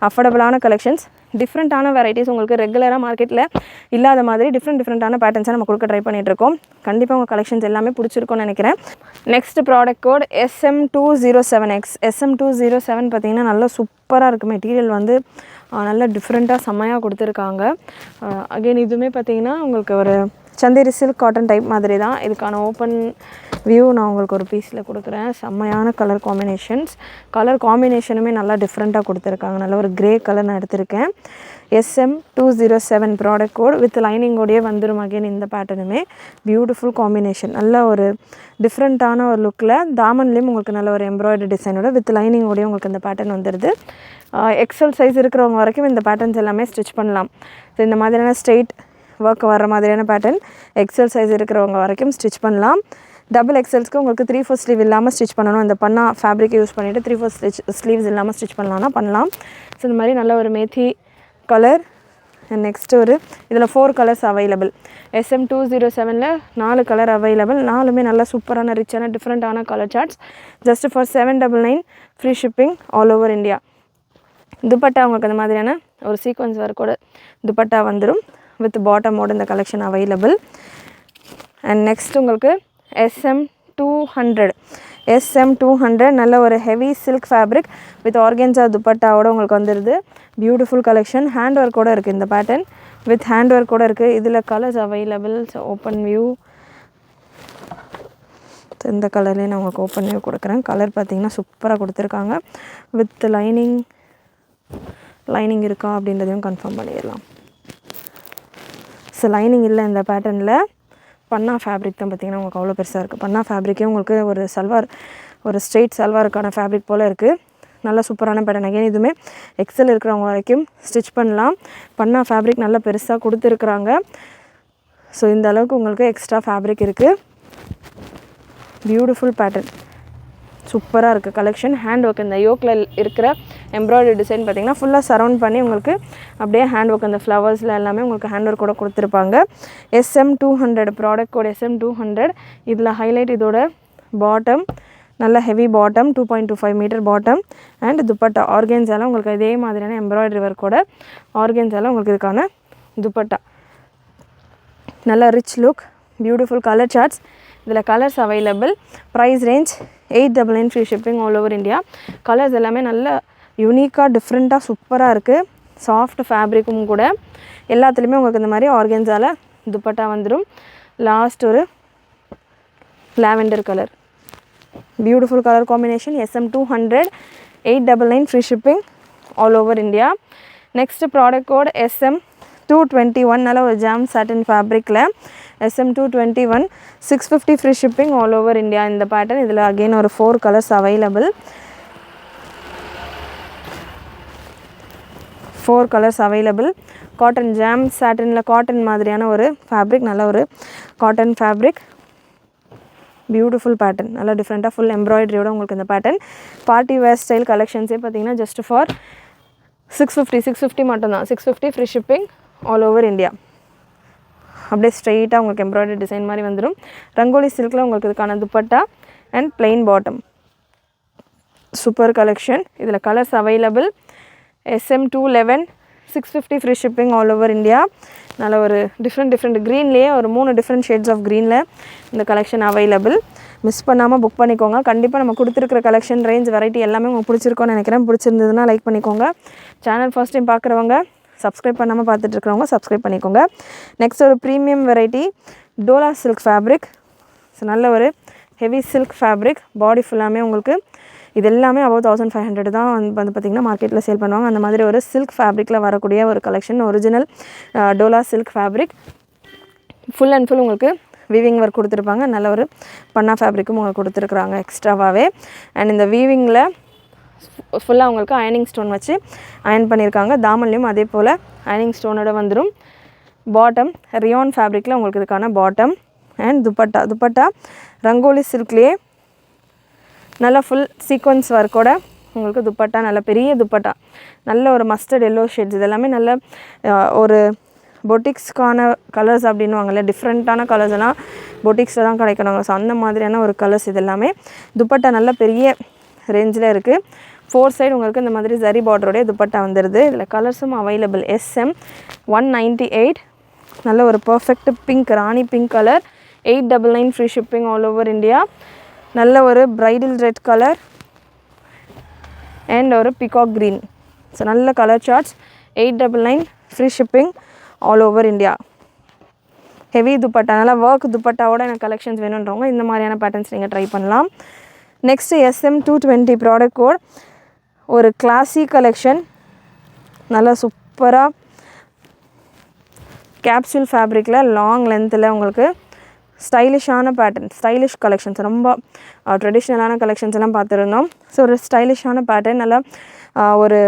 அஃபோர்டபுளான கலெக்ஷன்ஸ், டிஃப்ரெண்ட்டான வெரைட்டிஸ், உங்களுக்கு ரெகுலராக மார்க்கெட்டில் இல்லாத மாதிரி டிஃப்ரெண்ட்டான பேட்டர்ன்ஸை நம்ம கொடுக்க ட்ரை பண்ணிகிட்ருக்கோம். கண்டிப்பாக உங்கள் கலெக்ஷன்ஸ் எல்லாமே பிடிச்சிருக்கும்னு நினைக்கிறேன். Next product code SM207X. SM207 பார்த்திங்கன்னா நல்லா சூப்பராக இருக்குது. மெட்டீரியல் வந்து நல்லா டிஃப்ரெண்ட்டாக செம்மையாக கொடுத்துருக்காங்க. அகெயின் இதுவுமே பார்த்திங்கன்னா உங்களுக்கு ஒரு சந்தேரி சில்க் காட்டன் டைப் மாதிரி தான். இதுக்கான ஓப்பன் வியூ நான் உங்களுக்கு ஒரு பீஸில் கொடுக்குறேன். செம்மையான கலர் காம்பினேஷனுமே நல்லா டிஃப்ரெண்ட்டாக கொடுத்துருக்காங்க. நல்ல ஒரு கிரே கலர் நான் எடுத்திருக்கேன். SM207 ப்ராடக்ட் கோட் வித் லைனிங்கோடையே வந்துடும். அகெயின் இந்த பேட்டர்னுமே பியூட்டிஃபுல் காம்பினேஷன், நல்ல ஒரு டிஃப்ரெண்ட்டான ஒரு லுக்கில். தாமன்லேயும் உங்களுக்கு நல்ல ஒரு எம்ப்ராய்டரி டிசைனோட வித் லைனிங்கோடையே உங்களுக்கு இந்த பேட்டர்ன் வந்துடுது. எக்ஸல் சைஸ் இருக்கிறவங்க வரைக்கும் இந்த பேட்டர்ன்ஸ் எல்லாமே ஸ்டிச் பண்ணலாம். ஸோ இந்த மாதிரியான ஸ்ட்ரெயிட் ஒர்க் வர மாதிரியான பேட்டர்ன் எக்ஸல் சைஸ் இருக்கிறவங்க வரைக்கும் ஸ்டிச் பண்ணலாம். டபுள் எக்ஸல்ஸ்க்கு உங்களுக்கு 3/4 ஸ்லீவ் இல்லாமல் ஸ்டிச் பண்ணணும். இந்த பண்ணா ஃபேப்ரிக் யூஸ் பண்ணிவிட்டு 3/4 ஸ்லீவ்ஸ் இல்லாமல் ஸ்டிச் பண்ணலாம்னா பண்ணலாம். ஸோ இந்த மாதிரி நல்ல ஒரு மேத்தி கலர். நெக்ஸ்ட்டு ஒரு இதில் 4 கலர்ஸ் அவைலபிள். SM207ல் 4 கலர் அவைலபிள். 4மே நல்லா சூப்பரான ரிச்சான டிஃப்ரெண்ட்டான colour charts. Just for 799 free shipping all over India. Dupatta உங்களுக்கு அந்த மாதிரியான ஒரு சீக்வன்ஸ் ஒர்க்கோட துப்பட்டா வந்துடும் வித் பாட்டமோட இந்த கலெக்ஷன் அவைலபிள். அண்ட் நெக்ஸ்ட் உங்களுக்கு SM200 நல்ல ஒரு heavy silk fabric with organza துப்பட்டாவோட உங்களுக்கு வந்துடுது. Beautiful collection. ஹேண்ட் ஒர்க்கோடு இருக்குது இந்த பேட்டர்ன், வித் ஹேண்ட் ஒர்க்கோடு இருக்குது. இதில் colours available. So open view இந்த கலர்லேயே நான் உங்களுக்கு ஓப்பன் வியூ கொடுக்குறேன். கலர் பார்த்திங்கன்னா சூப்பராக கொடுத்துருக்காங்க. வித் லைனிங் இருக்கா அப்படின்றதையும் கன்ஃபார்ம் பண்ணிடலாம். ஸோ லைனிங் இல்லை இந்த பேட்டர்னில். பன்னா ஃபேப்ரிக் தான் பார்த்திங்கன்னா உங்களுக்கு அவ்வளோ பெருசாக இருக்குது. பன்னா ஃபேப்ரிக்கே உங்களுக்கு ஒரு சல்வார், ஒரு ஸ்ட்ரெயிட் சல்வாருக்கான ஃபேப்ரிக் போல் இருக்குது. நல்லா சூப்பரான பேட்டர்ன். அகைன் இதுவுமே எக்ஸல் இருக்கிறவங்க வரைக்கும் ஸ்டிச் பண்ணலாம். பன்னா ஃபேப்ரிக் நல்லா பெருசாக கொடுத்துருக்குறாங்க. ஸோ இந்த அளவுக்கு உங்களுக்கு எக்ஸ்ட்ரா ஃபேப்ரிக் இருக்குது. பியூட்டிஃபுல் பேட்டர்ன், சூப்பராக இருக்குது கலெக்ஷன். ஹேண்ட் ஒர்க் இந்த யோக்கில் இருக்கிற எம்ப்ராய்டரி டிசைன் பார்த்திங்கன்னா ஃபுல்லாக சரவுண்ட் பண்ணி உங்களுக்கு அப்படியே ஹேண்ட் ஒர்க் அந்த ஃப்ளவர்ஸில் எல்லாமே உங்களுக்கு ஹேண்ட் ஒர்க் கூட கொடுத்துருப்பாங்க. SM200 product code SM200. இதில் ஹைலைட் இதோட பாட்டம், நல்ல heavy bottom, 2.25 metre bottom and dupatta ஆர்கென்ஸால உங்களுக்கு இதே மாதிரியான எம்ப்ராய்டரி ஒர்க்கோட ஆர்கென்ஸால உங்களுக்கு இதுக்கான துப்பட்டா. நல்ல rich look, beautiful colour charts. இதில் colours available. Price range 899 free shipping all over India. Colours எல்லாமே நல்ல யூனிக்காக டிஃப்ரெண்ட்டாக சூப்பராக இருக்குது. சாஃப்ட் ஃபேப்ரிக்கும் கூட. எல்லாத்துலேயுமே உங்களுக்கு இந்த மாதிரி ஆர்கென்ஸால துப்பட்டா வந்துடும். லாஸ்ட் ஒரு lavender colour, beautiful colour combination. SM200 899 free shipping all over India. Next product code SM221 நல்ல ஒரு ஜாம் சாட்டின் ஃபேப்ரிக்கில் SM221 650 free shipping all over India. இந்த பேட்டர்ன் இதில் அகெயின் ஒரு 4 colours available. 4 colours available. Cotton jam சாட்டினில் cotton மாதிரியான ஒரு fabric, நல்ல ஒரு காட்டன் ஃபேப்ரிக். பியூட்டிஃபுல் பேட்டர்ன், நல்லா டிஃப்ரெண்ட்டாக ஃபுல் எம்ப்ராய்டரியோட உங்களுக்கு இந்த பேட்டர்ன். பார்ட்டி வேர் ஸ்டைல் கலெக்ஷன்ஸே பார்த்தீங்கன்னா ஜஸ்ட் ஃபார் 650 மட்டும்தான். 650 free shipping all over India. அப்படியே ஸ்ட்ரெயிட்டாக உங்களுக்கு எம்ப்ராய்டரி டிசைன் மாதிரி வந்துடும். ரங்கோலி சில்கில் உங்களுக்கு இதுக்கான dupatta and plain bottom. Super collection. இதில் colours available. SM211 650 free shipping all over India. நல்ல ஒரு டிஃப்ரெண்ட் க்ரீன்லேயே ஒரு 3 டிஃப்ரெண்ட் ஷேட்ஸ் ஆஃப் க்ரீனில் இந்த கலெக்ஷன் அவைலபிள். மிஸ் பண்ணாமல் புக் பண்ணிக்கோங்க. கண்டிப்பாக நம்ம கொடுத்துருக்கிற கலெக்ஷன் ரேஞ்ச் வெரைட்டி எல்லாமே உங்களுக்கு பிடிச்சிருக்கோன்னு நினைக்கிறேன். பிடிச்சிருந்ததுன்னா லைக் பண்ணிக்கோங்க. சேனல் ஃபர்ஸ்ட் டைம் பார்க்குறவங்க சப்ஸ்கிரைப் பண்ணாமல் பார்த்துட்ருக்கிறவங்க சப்ஸ்கிரைப் பண்ணிக்கோங்க. நெக்ஸ்ட் ஒரு premium variety Dola silk fabric. So நல்ல ஒரு ஹெவி சில்க் ஃபேப்ரிக். பாடி ஃபுல்லாமே உங்களுக்கு இது எல்லாமே above 1500 தான் வந்து பார்த்திங்கன்னா மார்க்கெட்டில் சேல் பண்ணுவாங்க. அந்த மாதிரி ஒரு சில்க் ஃபேப்ரிக்கில் வரக்கூடிய ஒரு collection, original Dola silk fabric. Full and full உங்களுக்கு வீவிங் ஒர்க் கொடுத்துருப்பாங்க. நல்ல ஒரு பன்னா ஃபேப்ரிக்கும் உங்களுக்கு கொடுத்துருக்குறாங்க எக்ஸ்ட்ராவாகவே. அண்ட் இந்த வீவிங்கில் ஃபுல்லாக உங்களுக்கு அயனிங் ஸ்டோன் வச்சு அயன் பண்ணியிருக்காங்க. தாமன்லேயும் அதே போல் அயனிங் ஸ்டோனோட வந்துடும். பாட்டம் ரியான் ஃபேப்ரிக்கில் உங்களுக்கு இதுக்கான பாட்டம். அண்ட் துப்பட்டா ரங்கோலி சில்க்லேயே நல்லா ஃபுல் சீக்வன்ஸ் ஒர்க்கோட உங்களுக்கு துப்பட்டா, நல்ல பெரிய துப்பட்டா, நல்ல ஒரு மஸ்டர்ட் எல்லோ ஷேட்ஸ். இதெல்லாமே நல்ல ஒரு பொட்டிக்ஸ்க்கான கலர்ஸ் அப்படின்வாங்கல்ல, டிஃப்ரெண்ட்டான கலர்ஸ் எல்லாம் பொட்டிக்ஸில் தான் கிடைக்கணுங்க. ஸோ அந்த மாதிரியான ஒரு கலர்ஸ் இது எல்லாமே. துப்பட்டா நல்ல பெரிய ரேஞ்சில் இருக்குது. 4 சைடு உங்களுக்கு இந்த மாதிரி ஜரி பார்டரோடைய துப்பட்டா வந்துடுது. இதில் கலர்ஸும் அவைலபிள். SM 198 நல்ல ஒரு perfect pink, rani pink colour, 899 free shipping all over India. நல்ல ஒரு பிரைடல் ரெட் கலர் அண்ட் ஒரு பிகாக் க்ரீன். ஸோ நல்ல colour charts, 899 free shipping all over India. Heavy dupatta, நல்லா ஒர்க் துப்பட்டாவோட எனக்கு கலெக்ஷன்ஸ் வேணுன்றவங்க இந்த மாதிரியான பேட்டர்ன்ஸ் நீங்கள் ட்ரை பண்ணலாம். நெக்ஸ்ட்டு SM 220 ப்ராடக்ட் கோட், ஒரு கிளாசி கலெக்ஷன், நல்லா சூப்பராக கேப்சூல் ஃபேப்ரிக்கில் லாங் லென்த்தில் உங்களுக்கு ஸ்டைலிஷான பேட்டர்ன், ஸ்டைலிஷ் கலெக்ஷன்ஸ், ரொம்ப ட்ரெடிஷ்னலான கலெக்ஷன்ஸ் எல்லாம் பார்த்துருந்தோம். ஸோ ஒரு ஸ்டைலிஷான பேட்டர்ன், நல்லா ஒரு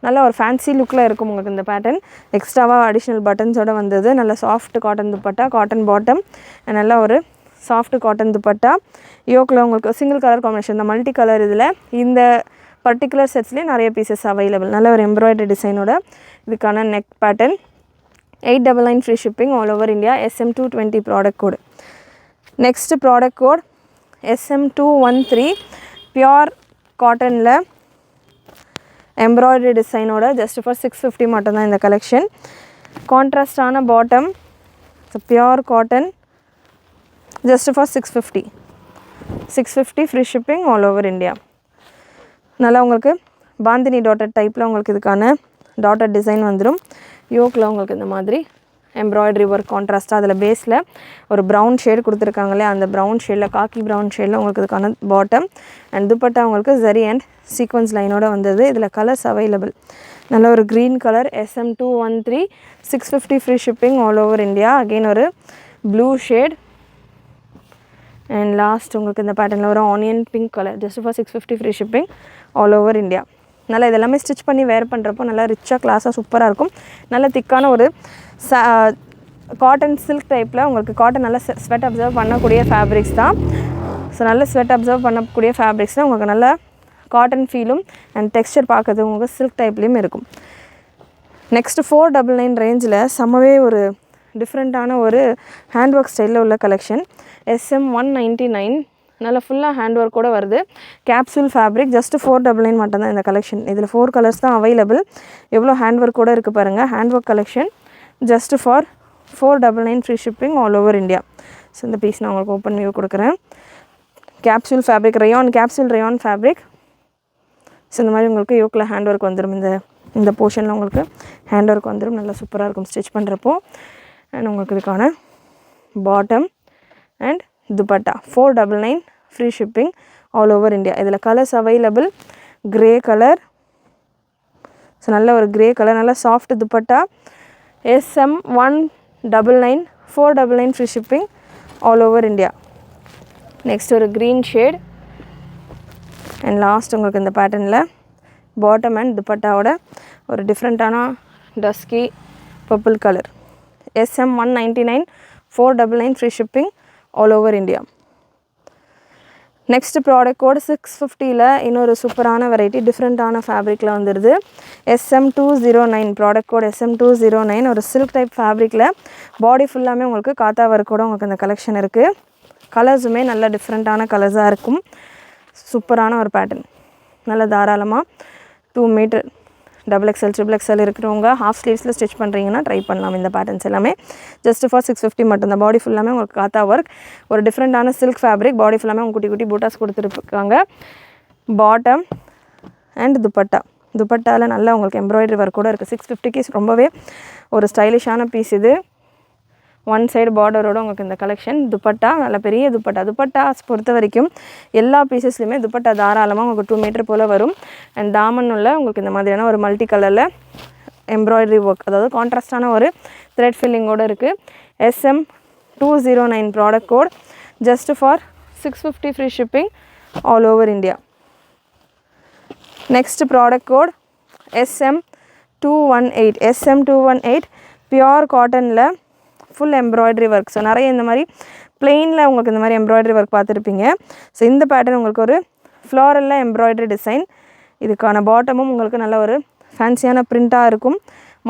நல்ல ஒரு ஃபேன்சி லுக்கில் இருக்கும் உங்களுக்கு இந்த பேட்டர்ன். எக்ஸ்ட்ராவாக அடிஷ்னல் பட்டன்ஸோடு வந்தது. நல்ல soft cotton dupatta, cotton bottom, நல்ல ஒரு சாஃப்ட் காட்டன் துப்பட்டா. யோக்கில் உங்களுக்கு சிங்கிள் கலர் காம்பினேஷன், இந்த மல்டி கலர். இதில் இந்த பர்டிகுலர் செட்ஸ்லேயே நிறைய பீசஸ் அவைலபிள். நல்ல ஒரு எம்ப்ராய்டரி டிசைனோட இதுக்கான neck pattern. 899 free shipping all over India. SM 220 product code. Next product code SM 213 pure காட்டனில் எம்ப்ராய்டரி டிசைனோட ஜஸ்ட் ஃபார் 650 மட்டும்தான் இந்த கலெக்ஷன். கான்ட்ராஸ்டான bottom, pure cotton, just for 650 free shipping all over India. நல்லா உங்களுக்கு பாந்தினி டாட்டர் டைப்பில் உங்களுக்கு இதுக்கான டாட்டர் டிசைன் வந்துடும். யோக்கில் உங்களுக்கு இந்த மாதிரி எம்ப்ராய்டரி ஒர்க் கான்ட்ராஸ்ட்டாக, அதில் பேஸில் ஒரு ப்ரௌன் ஷேடு கொடுத்துருக்காங்களே, அந்த ப்ரௌன் ஷேடில், காக்கி ப்ரௌன் ஷேடில் உங்களுக்கு இதுக்கான பாட்டம். அண்ட் துப்பட்டா உங்களுக்கு ஜரி அண்ட் சீக்வன்ஸ் லைனோட வந்தது. இதில் கலர்ஸ் அவைலபிள். நல்ல ஒரு green colour, SM 213 650 free shipping all over India. Again ஒரு ப்ளூ ஷேட். அண்ட் லாஸ்ட் உங்களுக்கு இந்த பேட்டர்னில் ஒரு onion pink colour, just for 650 free shipping all over India. நல்லா இதெல்லாமே ஸ்டிச் பண்ணி வேர் பண்ணுறப்போ நல்லா ரிச்சாக கிளாஸாக சூப்பராக இருக்கும். நல்ல திக்கான ஒரு காட்டன் சில்க் டைப்பில் உங்களுக்கு காட்டன் நல்லா ஸ்வெட் அப்சர்வ் பண்ணக்கூடிய ஃபேப்ரிக்ஸ் தான். ஸோ நல்ல ஸ்வெட் அப்சர்வ் பண்ணக்கூடிய ஃபேப்ரிக்ஸ் தான். உங்களுக்கு நல்ல காட்டன் ஃபீலும் அண்ட் டெக்ஸ்சர் பார்க்குறது உங்களுக்கு சில்க் டைப்லேயும் இருக்கும். நெக்ஸ்ட்டு 499 ரேஞ்சில் செம்மவே ஒரு டிஃப்ரெண்ட்டான ஒரு ஹேண்ட் ஒர்க் ஸ்டைலில் உள்ள கலெக்ஷன். SM 199 நல்லா ஃபுல்லாக ஹேண்ட் ஒர்க்கோடு வருது. கேப்சூல் ஃபேப்ரிக், ஜஸ்ட் 499 மட்டும்தான் இந்த கலெக்ஷன். இதில் 4 கலர்ஸ் தான் அவைலபிள். எவ்வளோ ஹேண்ட் ஒர்க்கோடு இருக்குது பாருங்கள். Hand work collection just for 499 free shipping all over India. So இந்த பீஸ் நான் உங்களுக்கு ஓப்பன் வியூ கொடுக்குறேன். Capsule fabric, capsule rayon fabric. So இந்த மாதிரி உங்களுக்கு யோக்கில் ஹேண்ட் ஒர்க் வந்துடும். இந்த போர்ஷனில் உங்களுக்கு ஹேண்ட் ஒர்க் வந்துடும். நல்லா சூப்பராக இருக்கும் ஸ்டிச் பண்ணுறப்போ. அண்ட் உங்களுக்கு இதுக்கான bottom and dupatta 499 free shipping all over India. இதில் colours available. Grey colour, so நல்ல ஒரு கிரே கலர், நல்ல soft dupatta. SM 199 499 free shipping all over India. Next ஒரு க்ரீன் ஷேட். அண்ட் லாஸ்ட் உங்களுக்கு இந்த பேட்டர்னில் பாட்டம் அண்ட் துப்பட்டாவோட ஒரு டிஃப்ரெண்ட்டான dusky purple colour. SM 199 499 free shipping all over India. Next product code 650ல் இன்னொரு சூப்பரான வெரைட்டி டிஃப்ரெண்ட்டான ஃபேப்ரிக்கில் வந்துடுது. SM 209 ப்ராடக்ட் கோட் SM 209 ஒரு சில்க் டைப் ஃபேப்ரிக்கில் பாடி ஃபுல்லாமே உங்களுக்கு காத்தா ஒர்க்கோட உங்களுக்கு இந்த கலெக்ஷன் இருக்குது. கலர்ஸுமே நல்ல டிஃப்ரெண்ட்டான கலர்ஸாக இருக்கும். சூப்பரான ஒரு பேட்டர்ன். நல்ல தாராளமாக 2 மீட்டர் XXL XXL இருக்கிறவங்க ஹாஃப் ஸ்லீவ்ஸில் ஸ்டிச் பண்ணுறீங்கன்னா ட்ரை பண்ணலாம். இந்த பேட்டர்ன்ஸ் எல்லாமே ஜஸ்ட் ஃபார் 650 மட்டும் தான். பாடி ஃபுல்லாமே உங்களுக்கு காத்தா ஒர்க், ஒரு டிஃப்ரெண்ட்டான சில்க் ஃபேப்ரிக். பாடி ஃபுல்லாமே உங்களுக்கு குட்டி குட்டி பூட்டாஸ் கொடுத்துருக்காங்க. பாட்டம் அண்ட் துப்பட்டாவில் நல்லா உங்களுக்கு எம்ப்ராய்டரி ஒர்க் கூட இருக்குது. 650க்கு ரொம்பவே ஒரு ஸ்டைலிஷான பீஸ் இது. ஒன் சைடு பார்டரோட உங்களுக்கு இந்த கலெக்ஷன். துப்பட்டா நல்ல பெரிய துப்பட்டா. துப்பட்டாஸ் பொறுத்த வரைக்கும் எல்லா பீசஸ்லையுமே துப்பட்டா தாராளமாக உங்களுக்கு 2 மீட்டர் போல் வரும். அண்ட் தாமன் உள்ள உங்களுக்கு இந்த மாதிரியான ஒரு மல்டி கலரில் எம்ப்ராய்டரி ஒர்க், அதாவது கான்ட்ராஸ்டான ஒரு த்ரெட் ஃபில்லிங்கோடு இருக்குது. SM209 product code, just for 650 free shipping all over India. Next product code SM218 pure காட்டனில் ஃபுல் எம்ப்ராய்டரி ஒர்க். ஸோ நிறைய இந்த மாதிரி பிளெயினில் உங்களுக்கு இந்த மாதிரி எம்ப்ராய்டரி ஒர்க் பார்த்துருப்பீங்க. ஸோ இந்த பேட்டர்ன் உங்களுக்கு ஒரு ஃப்ளாரலில் எம்ப்ராய்டரி டிசைன். இதுக்கான பாட்டமும் உங்களுக்கு நல்ல ஒரு ஃபேன்சியான பிரிண்ட்டாக இருக்கும்.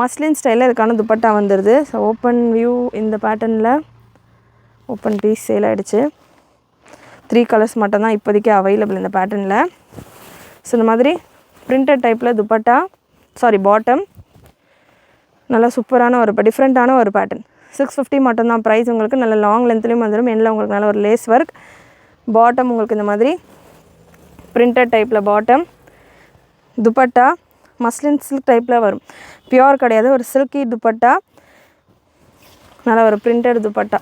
மஸ்லின் ஸ்டைலில் இதுக்கான துப்பட்டா வந்துடுது. ஸோ ஓப்பன் வியூ இந்த பேட்டர்னில் ஓப்பன் பீஸ் சேல் ஆகிடுச்சு. 3 கலர்ஸ் மட்டும்தான் இப்போதைக்கு அவைலபிள் இந்த பேட்டர்னில். ஸோ இந்த மாதிரி பிரிண்டட் டைப்பில் துப்பட்டா பாட்டம் நல்லா சூப்பரான ஒரு டிஃப்ரெண்ட்டான ஒரு பேட்டர்ன். 650 மட்டும்தான் ப்ரைஸ். உங்களுக்கு நல்ல லாங் லென்த்லேயும் வந்துடும். எண்ணில் உங்களுக்கு நல்ல ஒரு லேஸ் ஒர்க். பாட்டம் உங்களுக்கு இந்த மாதிரி பிரிண்டட் டைப்பில் பாட்டம். துப்பட்டா மஸ்லின் சில்க் டைப்பில் வரும். பியோர் கிடையாது, ஒரு சில்கி துப்பட்டா. நல்லா ஒரு பிரிண்டட் துப்பட்டா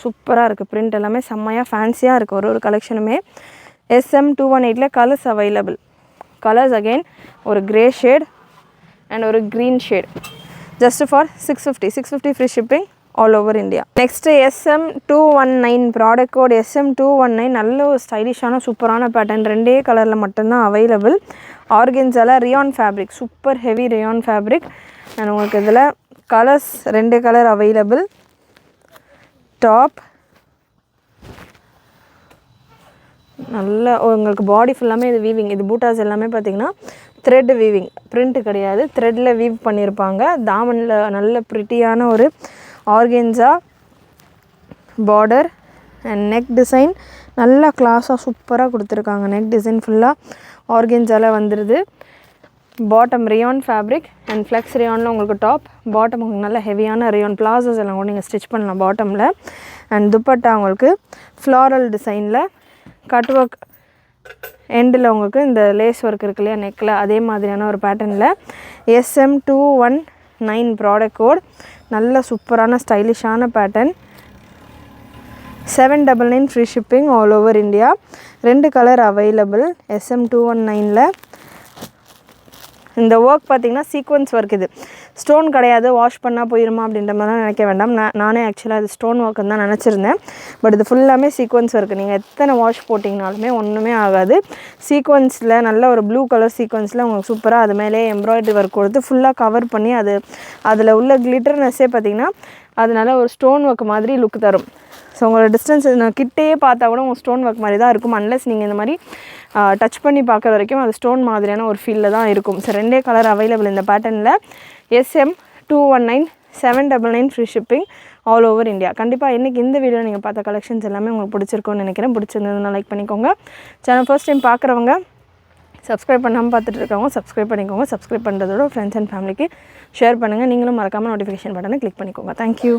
சூப்பராக இருக்குது. பிரிண்ட் எல்லாமே செம்மையாக ஃபேன்சியாக இருக்குது. ஒரு கலெக்ஷனுமே. SM218 colours available. Colours again ஒரு கிரே ஷேட் அண்ட் ஒரு green shade. Just for 650 free shipping all over India. Next SM219 product code SM219. நல்ல ஒரு ஸ்டைலிஷான சூப்பரான பேட்டர்ன். 2 கலரில் மட்டும்தான் அவைலபிள். ஆர்கென்ஸால rayon fabric, super heavy rayon fabric. And உங்களுக்கு இதில் கலர்ஸ் 2 கலர் அவைலபிள். டாப் நல்ல உங்களுக்கு பாடி ஃபுல்லாமே இது வீவிங். இது பூட்டாஸ் எல்லாமே பார்த்திங்கன்னா த்ரெட் வீவிங், பிரிண்ட்டு கிடையாது, த்ரெட்டில் வீவ் பண்ணியிருப்பாங்க. தாமனில் நல்ல ப்ரிட்டியான ஒரு organza border and neck design நல்லா கிளாஸாக சூப்பராக கொடுத்துருக்காங்க. நெக் டிசைன் ஃபுல்லாக ஆர்கென்ஸாவில் வந்துடுது. Bottom rayon fabric and flex ரியானில் உங்களுக்கு டாப். பாட்டம் உங்களுக்கு நல்ல ஹெவியான ரியான் பிளாசஸ் எல்லாம் கூட நீங்கள் ஸ்டிச் பண்ணலாம் பாட்டமில். அண்ட் துப்பட்டா உங்களுக்கு ஃப்ளாரல் டிசைனில் கட் ஒர்க் எண்டில் உங்களுக்கு இந்த லேஸ் ஒர்க் இருக்கு இல்லையா நெக்கில், அதே மாதிரியான ஒரு பேட்டர்னில். SM219 product code. நல்ல சூப்பரான ஸ்டைலிஷான pattern. 799 free shipping all over India. 2 colour available SM219. இந்த ஒர்க் பார்த்திங்கன்னா சீக்வன்ஸ் ஒர்க். இது ஸ்டோன் கிடையாது, வாஷ் பண்ணால் போயிருமா அப்படின்ற மாதிரிலாம் நினைக்க வேண்டாம். நானே ஆக்சுவலாக அது ஸ்டோன் ஒர்க்குன்னு தான் நினச்சிருந்தேன். பட் இது ஃபுல்லாமே சீக்வன்ஸ் ஒர்க்கு. நீங்கள் எத்தனை வாஷ் போட்டிங்கனாலுமே ஒன்றுமே ஆகாது. சீக்வன்ஸில் நல்ல ஒரு ப்ளூ கலர் சீக்வன்ஸில் உங்களுக்கு சூப்பராக அது மேலே எம்ப்ராய்டரி ஒர்க் கொடுத்து ஃபுல்லாக கவர் பண்ணி அதில் உள்ள கிளிட்டர்னஸ்ஸே பார்த்திங்கன்னா அதனால ஒரு ஸ்டோன் ஒர்க் மாதிரி லுக் தரும். ஸோ உங்களோட டிஸ்டன்ஸ் கிட்டே பார்த்தா கூட உங்கள் ஸ்டோன் ஒர்க் மாதிரி தான் இருக்கும். அன்லெஸ் நீங்கள் இந்த மாதிரி டச் பண்ணி பார்க்குற வரைக்கும் அது ஸ்டோன் மாதிரியான ஒரு ஃபீலில் தான் இருக்கும். ஸோ 2 கலர் அவைலபிள் இந்த பேட்டர்னில். SM219 799 free shipping all over India. கண்டிப்பாக இன்றைக்கி இந்த வீடியோ நீங்கள் பார்த்த கலெக்ஷன்ஸ் எல்லாமே உங்களுக்கு பிடிச்சிருக்கும்னு நினைக்கிறேன். பிடிச்சிருந்ததுன்னா லைக் பண்ணிக்கோங்க. சேனல் ஃபர்ஸ்ட் டைம் பார்க்குறவங்க சப்ஸ்கிரைப் பண்ணாமல் பார்த்துட்டு இருக்கவங்க சப்ஸ்கிரைப் பண்ணிக்கோங்க. சப்ஸ்கிரைப் பண்ணுறதோட ஃப்ரெண்ட்ஸ் அண்ட் ஃபேமிலிக்கு ஷேர் பண்ணுங்கள். நீங்களும் மறக்காமல் நோட்டிஃபிகேஷன் பட்டனை கிளிக் பண்ணிக்கோங்க. தேங்க்யூ.